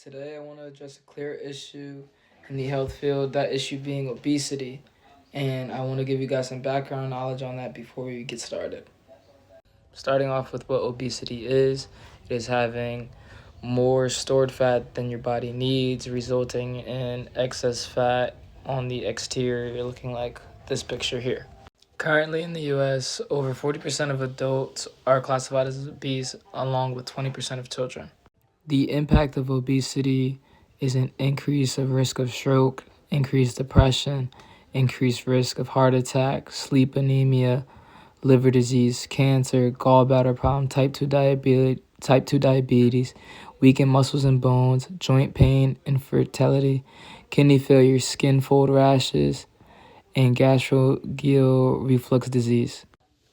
Today, I want to address a clear issue in the health field, that issue being obesity. And I want to give you guys some background knowledge on that before we get started. Starting off with what obesity is, it is having more stored fat than your body needs, resulting in excess fat on the exterior, looking like this picture here. Currently in the US, over 40% of adults are classified as obese, along with 20% of children. The impact of obesity is an increase of risk of stroke, increased depression, increased risk of heart attack, sleep anemia, liver disease, cancer, gallbladder problem, type 2 diabetes, weakened muscles and bones, joint pain, infertility, kidney failure, skin fold rashes, and gastroesophageal reflux disease.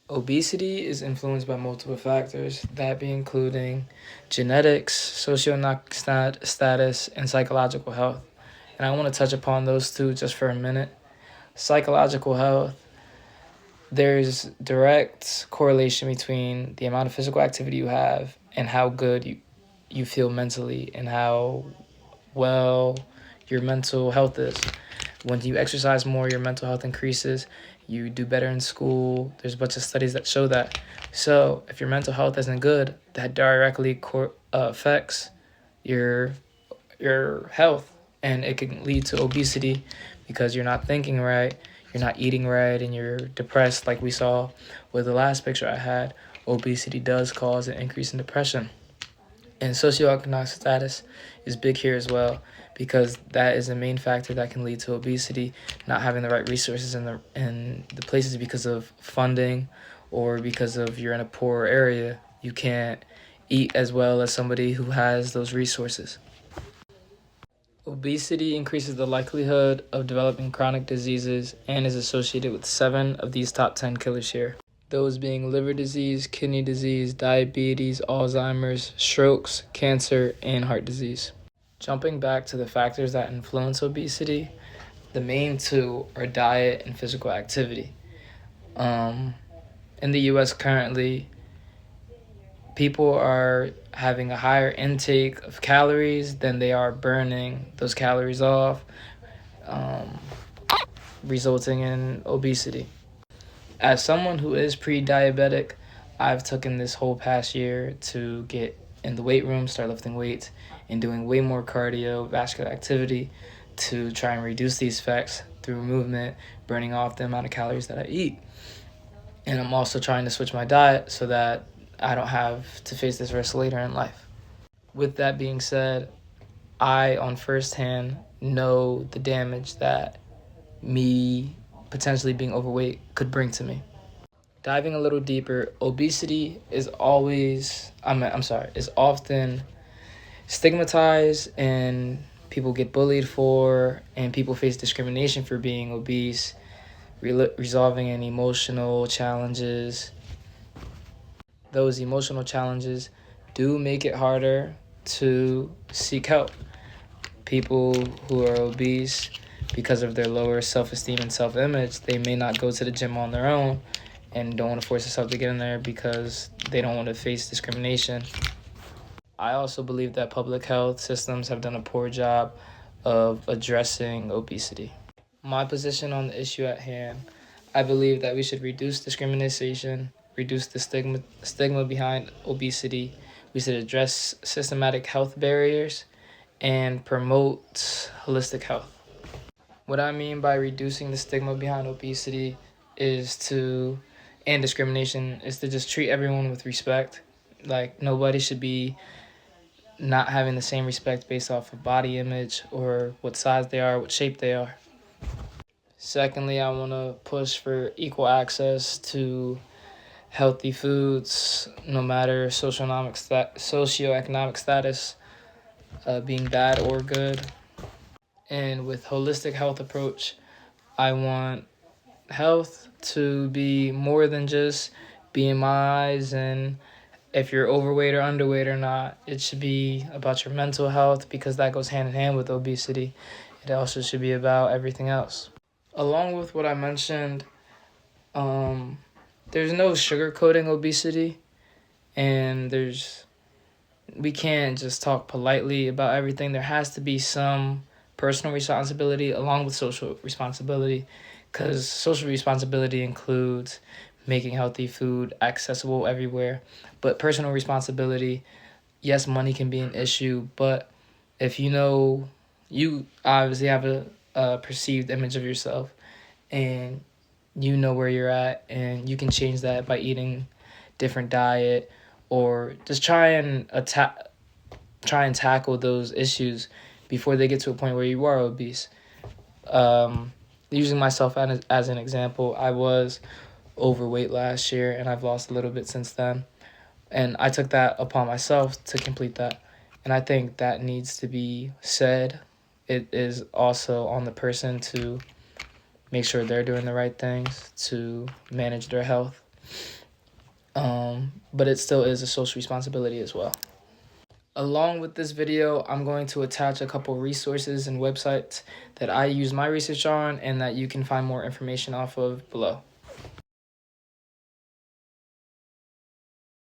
Obesity is influenced by multiple factors, that being including genetics, socioeconomic status, and psychological health. And I want to touch upon those two just for a minute. Psychological health, there's direct correlation between the amount of physical activity you have and how good you feel mentally and how well your mental health is. When you exercise more, your mental health increases. You do better in school. There's a bunch of studies that show that. So if your mental health isn't good, that directly affects your health, and it can lead to obesity because you're not thinking right, you're not eating right, and you're depressed. Like we saw with the last picture I had, obesity does cause an increase in depression. And socioeconomic status is big here as well, because that is the main factor that can lead to obesity. Not having the right resources in the places because of funding, or because of you're in a poor area, you can't eat as well as somebody who has those resources. Obesity increases the likelihood of developing chronic diseases and is associated with 7 of these top 10 killers here. Those being liver disease, kidney disease, diabetes, Alzheimer's, strokes, cancer, and heart disease. Jumping back to the factors that influence obesity, the main two are diet and physical activity. In the US currently, people are having a higher intake of calories than they are burning those calories off, um, resulting in obesity. As someone who is pre-diabetic, I've taken this whole past year to get in the weight room, start lifting weights, and doing way more cardiovascular activity to try and reduce these effects through movement, burning off the amount of calories that I eat. And I'm also trying to switch my diet so that I don't have to face this risk later in life. With that being said, I, on first hand, know the damage that me potentially being overweight could bring to me. Diving a little deeper, obesity is often stigmatized, and people get bullied for, and people face discrimination for being obese, resolving in emotional challenges. Those emotional challenges do make it harder to seek help. People who are obese, because of their lower self-esteem and self-image, they may not go to the gym on their own and don't want to force themselves to get in there because they don't want to face discrimination. I also believe that public health systems have done a poor job of addressing obesity. My position on the issue at hand, I believe that we should reduce discrimination, reduce the stigma behind obesity. We should address systematic health barriers and promote holistic health. What I mean by reducing the stigma behind obesity and discrimination is to just treat everyone with respect. Like, nobody should be not having the same respect based off of body image or what size they are, what shape they are. Secondly, I want to push for equal access to healthy foods, no matter socioeconomic status, being bad or good. And with holistic health approach, I want health to be more than just BMIs and if you're overweight or underweight or not. It should be about your mental health, because that goes hand in hand with obesity. It also should be about everything else. Along with what I mentioned, there's no sugarcoating obesity, and there's we can't just talk politely about everything. There has to be some personal responsibility along with social responsibility, because social responsibility includes making healthy food accessible everywhere. But personal responsibility, yes, money can be an issue, but if you know, you obviously have a perceived image of yourself, and you know where you're at, and you can change that by eating different diet, or just try and tackle those issues before they get to a point where you are obese. Um, Using myself as an example, I was overweight last year and I've lost a little bit since then. And I took that upon myself to complete that. And I think that needs to be said. It is also on the person to make sure they're doing the right things to manage their health. But it still is a social responsibility as well. Along with this video, I'm going to attach a couple resources and websites that I use my research on and that you can find more information off of below.